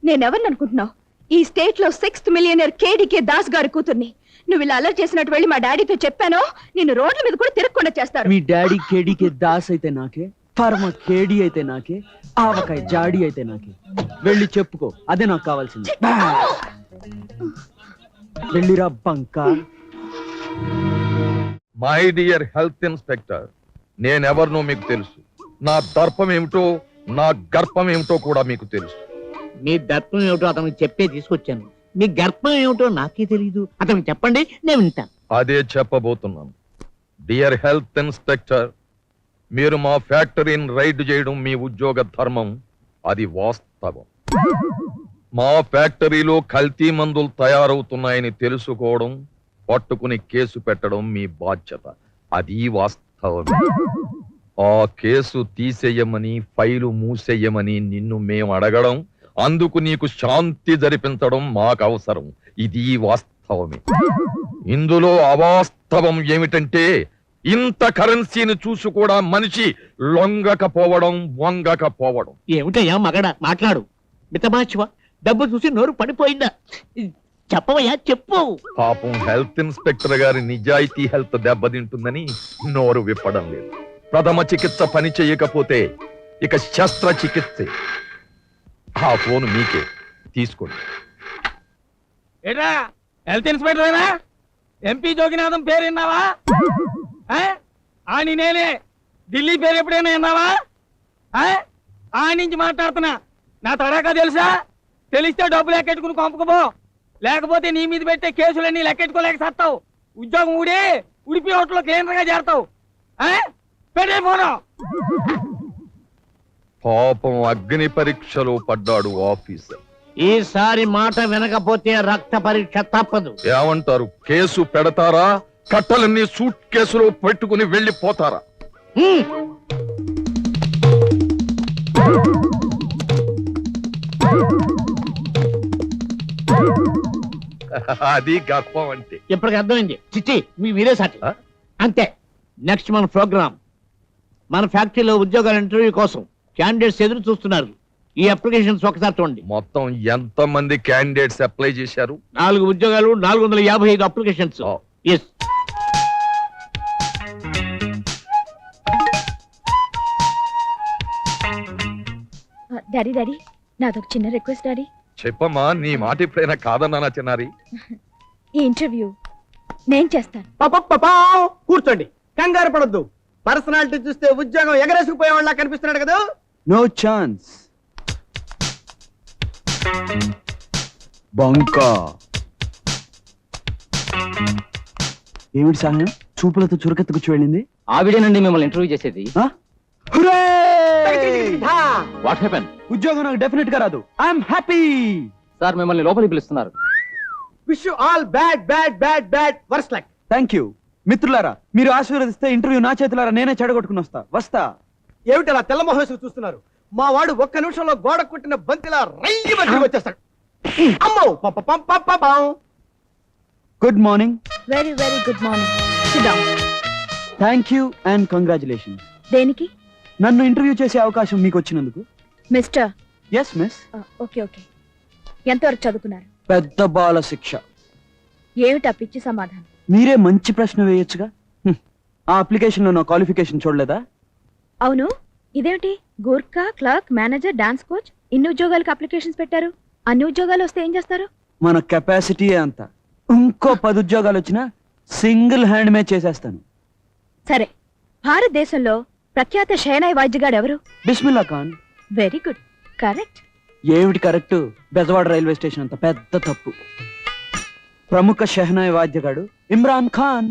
నేనెవరిని అనుకుంటున్నావు? ఈ స్టేట్ లో 6th మిలియనర్ కేడీకే దాస్ గారి కూతుర్ని. నువ్వు ఇలా అల్లరి చేసినట్టు వెళ్ళి మా డాడీతో చెప్పానో నిన్ను రోడ్ల మీద కూడా తిరగకుండా చేస్తారు. మీ డాడీ కేడీకే దాస్ అయితే నాకే, ఫర్మ కేడీ అయితే నాకే, ఆవకాయ జాడీ అయితే నాకే. వెళ్ళి చెప్పుకో, అదే నాకు కావాల్సింది. వెళ్ళిరా బంకా. మై డియర్ హెల్త్ ఇన్స్పెక్టర్, నేనెవరినో మీకు తెలుసు. నా దర్పం ఏమిటో, నా గర్భం ఏమిటో కూడా మీకు తెలుసు. మీ దర్పం ఏమిటో అతనికి చెప్పే తీసుకొచ్చాను. మీ గర్భం ఏమిటో నాకే తెలీదు, అతనికి చెప్పండి, నేను వింటాను. అదే చెప్పబోతున్నాను. డియర్ హెల్త్ ఇన్స్పెక్టర్, మీరు మా ఫ్యాక్టరీని రైడ్ చేయడం మీ ఉద్యోగ ధర్మం. అది వాస్తవం. మా ఫ్యాక్టరీలో కల్తీ మందులు తయారవుతున్నాయని తెలుసుకోవడం, పట్టుకుని కేసు పెట్టడం మీ బాధ్యత. అది వాస్తవం. ఆ కేసు తీసేయమని, ఫైలు మూసేయమని నిన్ను మేము అడగడం, అందుకు నీకు శాంతి జరిపించడం మాకు అవసరం. ఇది వాస్తవమే. ఇందులో అవాస్తవం ఏమిటంటే, ఇంత కరెన్సీని చూసి కూడా మనిషి లొంగకపోవడం, వంగకపోవడం. ఏమిటయ్యా మగడ మాట్లాడు, మితమాచివా? డబ్బు చూసి నోరు పడిపోయిందా? చెప్పవయ్యా, చెప్పు. పాపం హెల్త్ ఇన్స్పెక్టర్ గారి నిజాయితీ హెల్త్ దెబ్బతింటుందని నోరు విప్పడం లేదు. ప్రథమ చికిత్స పని చేయకపోతే ఇక శస్త్రచికిత్సే. ఆ ఫోన్ మీకే, తీసుకోండి. ఏట్రా హెల్త్ ఇన్స్పెక్టర్ ఎంపీ జోగినాథం పేరు విన్నావా? ఆని నేనే. ఢిల్లీ పేరు ఎప్పుడైనా విన్నావా? ఆ నుంచి మాట్లాడుతున్నా. నా తడాకా తెలుసా? తెలిస్తే డబ్బులు లెక్కెట్టుకుని కొంపకపో, లేకపోతే నీ మీద పెట్టే కేసులన్నీ లెక్కెట్టుకోలేక సత్తావు. ఉద్యోగం ఉడిపి హోటల్లో క్లీనర్ గా చేరతావు. పెట్టే ఫోను. పాపం అగ్ని పరీక్షలో పడ్డాడు ఆఫీసర్. ఈసారి మాట వినకపోతే రక్త పరీక్ష తప్పదు. ఏమంటారు? కేసు పెడతారా, కట్టలన్నీ సూట్ కేసులో పెట్టుకుని వెళ్ళిపోతారా? అది గర్భం అంటే. ఇప్పటికి అర్థమైంది. చిచ్చి మీ వీరే సాటి. అంతే. నెక్స్ట్ మన ప్రోగ్రామ్. మన ఫ్యాక్టరీలో ఉద్యోగాల ఇంటర్వ్యూ కోసం క్యాండిడేట్స్ ఎదురు చూస్తున్నారు. ఈ అప్లికేషన్స్ ఒకసారి చూడండి. మొత్తం ఎంత మంది క్యాండిడేట్స్ అప్లై చేశారు? 4 ఉద్యోగాలు, 455 అప్లికేషన్స్. ఎస్. డాడీ డాడీ, నాదొక చిన్న రిక్వెస్ట్ డాడీ. చెప్పమ్మా, నీ మాట ఎప్పుడైనా కాదన్నానా చిన్నారి? ఈ ఇంటర్వ్యూ నేను చేస్తాను. కూర్చోండి, కంగారు పడొద్దు. పర్సనాలిటీ చూస్తే ఉద్యోగం ఎగరేసుకుపోయే వాళ్ళ కనిపిస్తున్నాడు కదా. No chance. బంకా. ఏమిటి సహాయం? చూపులతో చురకెత్తుకుచ్చి వెళ్ళింది. ఆవిడేనండి మిమ్మల్ని ఇంటర్వ్యూ చేసేది. What happen? ఉద్యోగం నాకు డెఫినెట్ గా రాదు. I'm happy. సార్ మిమ్మల్ని లోపలికి పిలుస్తున్నారు. Wish you all bad bad bad bad worse luck. Thank you. మిత్రులారా, మీరు ఆశీర్వదిస్తే ఇంటర్వ్యూ నా చేతులారా నేనే చెడగొట్టుకుని వస్తా. ఏమిటి అలా తెల్లమొహం వేసుకు చూస్తున్నారు? మా వాడు ఒక్క నిమిషంలో గోడ కొట్టిన బంతిలా రైలు బట్టి వచ్చేస్తాడు. అమ్మో. Good morning. Very very good morning. Sit down. Thank you and congratulations. దేనికి? నన్ను ఇంటర్వ్యూ చేసే అవకాశం మీకు వచ్చినందుకు. Mister. Yes miss. Okay okay. ఎంతవరకు చదువుకున్నారు? పెద్ద బాల శిక్ష. ఏమిటా పిచ్చి సమాధానం? మీరే మంచి ప్రశ్న వేయొచ్చుగా. ఆ అప్లికేషన్ లో నా క్వాలిఫికేషన్ చూడలేదా? అవును. ఇదేమిటి? Gurkha, clerk, manager, dance coach, ఇన్ని ఉద్యోగాలకు అప్లికేషన్స్ పెట్టారు. అన్ని ఉద్యోగాలు వస్తే ఏం చేస్తారు? మన కెపాసిటీ అంత. ఇంకో 10 ఉద్యోగాలు వచ్చినా సింగిల్ హ్యాండ్ మే చేసేస్తాను. సరే, భారతదేశంలో ప్రఖ్యాత షెహనాయి వాద్యగాడు ఎవరు? Bismillah Khan. Very good. Correct. ఏమిటి కరెక్ట్? బెజవాడ రైల్వే స్టేషన్ అంత పెద్ద తప్పు. ప్రముఖ షెహనాయి వాద్యగాడు ఇమ్రాన్ ఖాన్.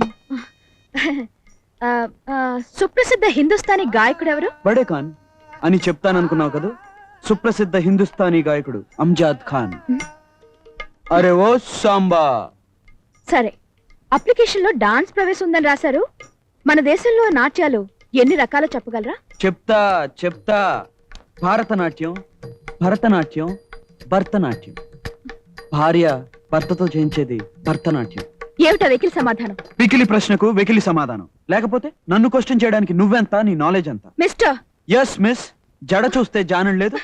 సుప్రసిద్ధ హిందుస్థానీ గాయకుడు ఎవరు? బడే ఖాన్ అని చెప్తాననుకున్నావు కదా. సుప్రసిద్ధ హిందుస్థానీ గాయకుడు అంజాద్ ఖాన్. అరే ఓ సాంబా. సరే, అప్లికేషన్ లో డాన్స్ ప్రవేశం ఉందని రాశారు. మన దేశంలో నాట్యాలు ఎన్ని రకాలో చెప్పగలరా? చెప్తా. భారతనాట్యం, భరతనాట్యం, భరతనాట్యం. భార్య భర్తతో చేయించేది భరతనాట్యం. ఏమిటా వెకిలి సమాధానం? వెకిలి ప్రశ్నకు వెకిలి సమాధానం. లేకపోతే నన్ను క్వశ్చన్ చేయడానికి నువ్వెంత, నీ నాలెడ్జ్ అంతా? మిస్టర్. Yes miss. జడ చూస్తే జానం లేదు.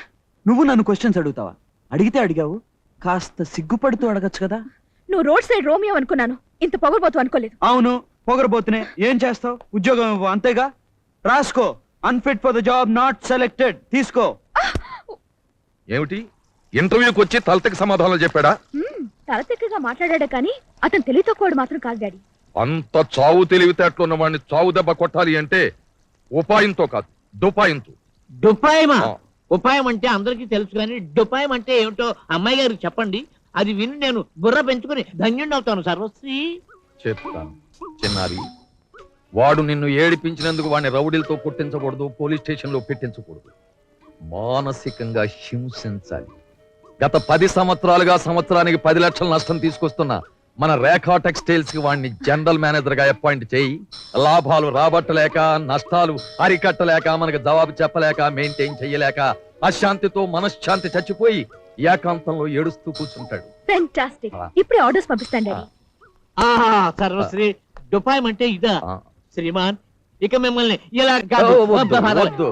నువ్వు నన్ను క్వశ్చన్స్ అడుగుతావా? అడిగితే అడిగావు, కాస్త సిగ్గుపడుతూ అడగచ్చు కదా. నువ్వు రోడ్ సైడ్ రోమియో అనుకున్నాను, ఇంత పొగరబోతు అనుకోలేదు. అవును, పొగరబోతునే. ఏం చేస్తావు? ఉద్యోగం ఇవ్వు, అంతేగా. రాసుకో, unfit for the job, not selected. తీసుకో. ఏమిటి, ఇంటర్వ్యూకి వచ్చి తలతకి సమాధానాలు చెప్పాడా? తలతిక్కగా మాట్లాడాడు కానీ అతను తెలివితోకోడు మాత్రం కాదు డాడీ. అంత చావు తెలివితేటలు ఉన్న వాడిని చావు దెబ్బ కొట్టాలి అంటే ఉపాయంతో కాదు, దుపాయంతో. డుపాయమా? ఆ. ఉపాయం అంటే అందరికీ తెలుసు కానీ డుపాయం అంటే ఏమిటో అమ్మాయి గారికి చెప్పండి. అది విని నేను బుర్ర పెంచుకుని ధన్యుణ్ణి అవుతాను సర్వశ్రీ. చెప్తాను చిన్నారి. వాడు నిన్ను ఏడిపించినందుకు వాడిని రౌడీలతో కొట్టించకూడదు, పోలీస్ స్టేషన్ లో పెట్టించకూడదు. మానసికంగా హింసించాలి. గత 10 సంవత్సరాలుగా సంవత్సరానికి 10 లక్షల నష్టం తీసుకొస్తున్న మన రేఖా టెక్స్టైల్స్ కి వాడిని జనరల్ మేనేజర్ గా అపాయింట్ చేయి. లాభాలు రాబట్టలేక, నష్టాలు అరికట్టలేక, మనకు జవాబు చెప్పలేక, మెయింటైన్ చెయ్యలేక అశాంతితో మనశ్శాంతి చచ్చిపోయి ఏకాంతంలో ఏడుస్తూ కూర్చుంటాడు. ఫెంటాస్టిక్. ఆ. ఇప్పుడే ఆర్డర్స్ పంపిస్తాను డాడీ. ఆహా సర్వశ్రీ, డుపాయం అంటే ఇదా? ఆ. శ్రీమాన్, ఇక మిమ్మల్ని ఇలా కాదు. ఓ, వద్దు, వద్దు.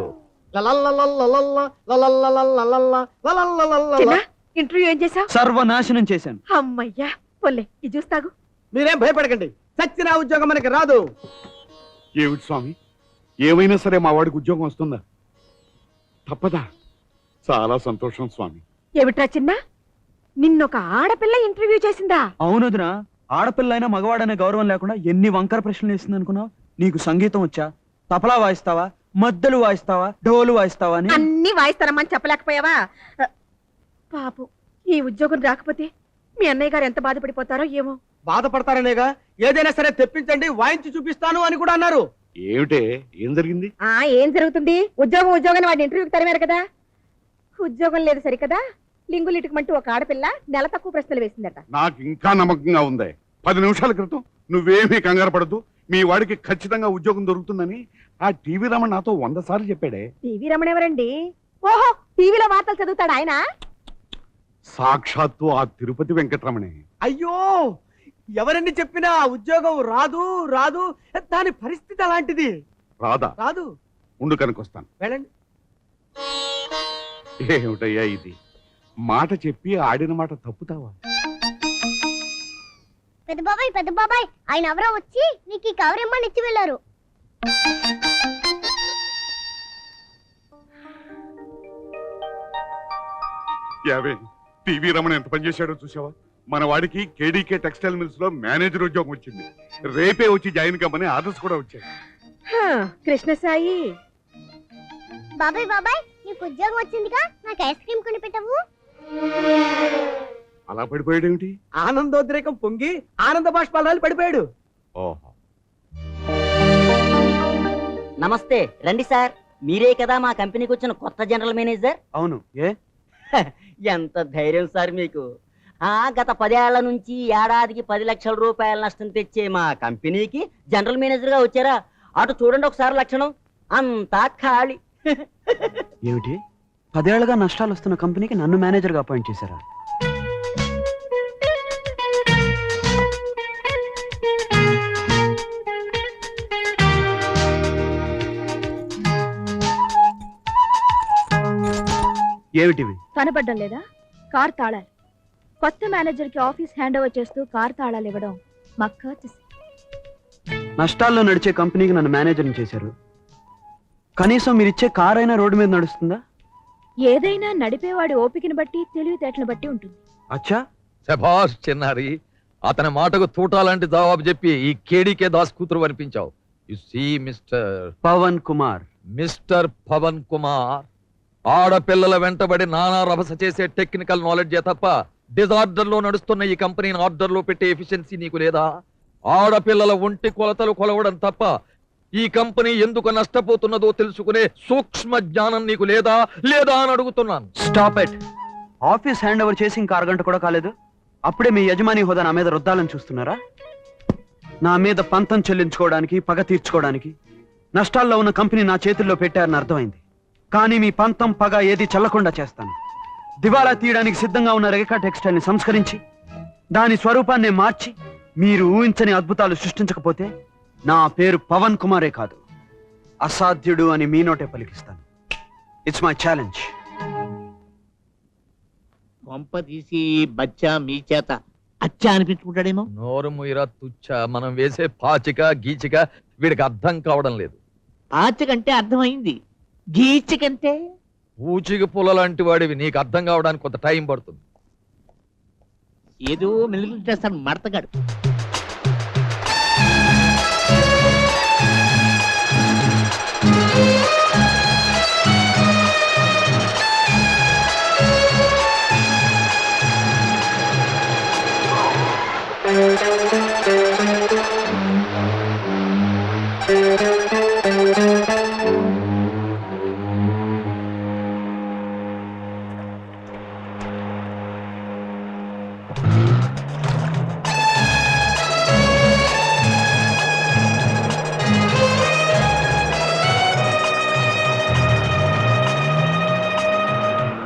చిన్న ఇంటర్వ్యూ ఏం చేసావు? సర్వనాశనం చేశాను. అమ్మయ్యా, పొల్లే ఇది చూస్తాగు. మీరేం భయపడకండి, చచ్చిన ఉద్యోగం మనకి రాదు. ఏమిటి స్వామి, ఏమైనా సరే మా వాడికి ఉద్యోగం వస్తుందా? తప్పదా? చాలా సంతోషం స్వామి. ఏమిట్రా చిన్న, నిన్నొక ఆడపిల్ల ఇంటర్వ్యూ చేసిందా? అవునుదినా, ఆడపిల్లైనా మగవాడనే గౌరవం లేకుండా ఎన్ని వంకర ప్రశ్నలు వేసింది అనుకున్నావు? నీకు సంగీతం వచ్చా? తపలా వాయిస్తావా? మద్దలు వాయిస్తావా? డోలు వాయిస్తావా అని. అన్ని వాయిస్తారమ్మని చెప్పలేకపోయావా? పాపం, ఈ ఉద్యోగం రాకపోతే మీ అన్నయ్య గారు ఎంత బాధపడిపోతారో ఏమో. బాధపడతారనేగా, ఏదైనా సరే తెప్పించండి, వాయించి చూపిస్తాను అని కూడా అన్నారు. ఏమిటే, ఏం జరిగింది? ఏం జరుగుతుంది? ఉద్యోగం వాడిని ఇంటర్వ్యూకి తరిమారు కదా. ఉద్యోగం లేదు సరికదా, లింగులిటుకమంటూ ఒక ఆడపిల్ల నెల తక్కువ ప్రశ్నలు వేసిందట. నాకు ఇంకా నమ్మకంగా ఉంది. 10 నిమిషాల క్రితం నువ్వేమీ కంగారు పడద్దు, మీ వాడికి ఖచ్చితంగా ఉద్యోగం దొరుకుతుందని ఆ టీవీ రమణ నాతో 100 సార్లు చెప్పాడే. టీవీ రమణ ఎవరండి? ఓహో, టీవీలో వార్తలు చదువుతాడు ఆయన. సాక్షాత్తు ఆ తిరుపతి వెంకటరమణే. అయ్యో, ఎవరండి చెప్పినా ఆ ఉద్యోగం రాదు రాదు, దాని పరిస్థితి అలాంటిది. రాదా? రాదు. ఉండు కనుకొస్తాను. వెళ్ళండి. ఏమిటయ్యా ఇది, మాట చెప్పి ఆడిన మాట తప్పుతావా? పెద్ద బాబాయ్ ఆయన ఎవరో వచ్చి నీకు ఈ కవర్ ఇమ్మని ఇచ్చి వెళ్ళారు. యావే, టీవీ రమణ ఎంత పనిచేశాడో చూసావా? మన వాడికి కేడీకే టెక్స్టైల్ మిల్స్ లో మేనేజర్ ఉద్యోగం వచ్చింది. రేపే వచ్చి జాయిన్ కమ్మని ఆర్డర్స్ కూడా వచ్చాయి. కృష్ణసాయి, బాబాయ్ నీకు ఉద్యోగం వచ్చిందిగా, నాకు ఐస్ క్రీమ్ కొని పెట్టవు. అలా పడిపోయాడేమిటి? ఆనందోద్రేకం పొంగి ఆనంద బాష్పాలు పడిపోయాడు. ఓహో, నమస్తే, రండి సార్. మీరే కదా మా కంపెనీకి వచ్చిన కొత్త జనరల్ మేనేజర్? అవును. ఏ ఎంత ధైర్యం సార్ మీకు? గత 10 ఏళ్ల నుంచి ఏడాదికి 10 లక్షల రూపాయల నష్టం తెచ్చే మా కంపెనీకి జనరల్ మేనేజర్ గా వచ్చారా? అటు చూడండి ఒకసారి లక్షణం, అంతా ఖాళీ. ఏమిటి, 10 ఏళ్లుగా నష్టాలు వస్తున్న కంపెనీకి నన్ను మేనేజర్ గా అపాయింట్ చేశారా? ఏమిటివి? కనపడ్డం లేదా? కార్ తాళాలు. కొత్త మేనేజర్ కి ఆఫీస్ హ్యాండ్ ఓవర్ చేస్తూ కార్ తాళాలు ఇవ్వడం మా కర్టసీ. నష్టాల్లో నడిచే కంపెనీకి నన్ను మేనేజర్ని చేశారు. కనీసం మీరిచ్చే కార్ అయినా రోడ్డు మీద నడుస్తుందా? ఏదైనా నడిపేవాడి ఓపికని బట్టి, తెలివితేటలను బట్టి ఉంటుంది. అచ్చా, శభాష్ చిన్నారి, అతని మాటకు తూటాలాంటి జవాబు చెప్పి ఈ కేడీకే దాస్ కూతురు అనిపించావు. You see Pawan Kumar. Mister Pawan Kumar, ఆడపిల్లల వెంటబడి నానా రభస చేసే టెక్నికల్ నాలెడ్జే తప్ప డిజార్డర్ లో నడుస్తున్న ఈ కంపెనీని ఆర్డర్ లో పెట్టే ఎఫిషియన్సీ నీకు లేదా? ఆడపిల్లల ఒంటి కొలతలు కొలవడం తప్ప ఈ కంపెనీ ఎందుకు నష్టపోతున్నదో తెలుసుకునే సూక్ష్మ జ్ఞానం నీకు లేదా లేదా అని అడుగుతున్నాను. Stop it. Office hand over చేసి ఇంకా 1 గంట కూడా కాలేదు, అప్పుడే మీ యజమాని హోదా నా మీద రుద్దాలని చూస్తున్నారా? నా మీద పంతం చెల్లించుకోవడానికి, పగ తీర్చుకోవడానికి నష్టాల్లో ఉన్న కంపెనీ నా చేతుల్లో పెట్టారని అర్థమైంది. కానీ మీ పంతం, పగ ఏది చల్లకుండా చేస్తాను. దివాలా తీయడానికి సిద్ధంగా ఉన్న రేఖా టెక్స్టైల్ ని సంస్కరించి దాని స్వరూపాన్ని మార్చి మీరు ఊహించని అద్భుతాలు సృష్టించకపోతే నా పేరు పవన్ కుమారే కాదు, అసాధ్యుడు అని మీ నోటే పలికిస్తాను. It's my challenge. పంప తీసి బచ్చా మీ చేత అచ్చా అనిపించుకుంటాడేమో. నోరు ముయిరా తుచ్చ, మనం వేసే పాచిక గీచిక వీడికి అర్థం కావడం లేదు. పాచకంటే అర్థమైంది, గీచకంటే పూచిక పుల్ల లాంటి వాడివి, నీకు అర్థం కావడానికి కొంత టైం పడుతుంది. ఏదో మెలుగు చేస్తాను మడతగాడు.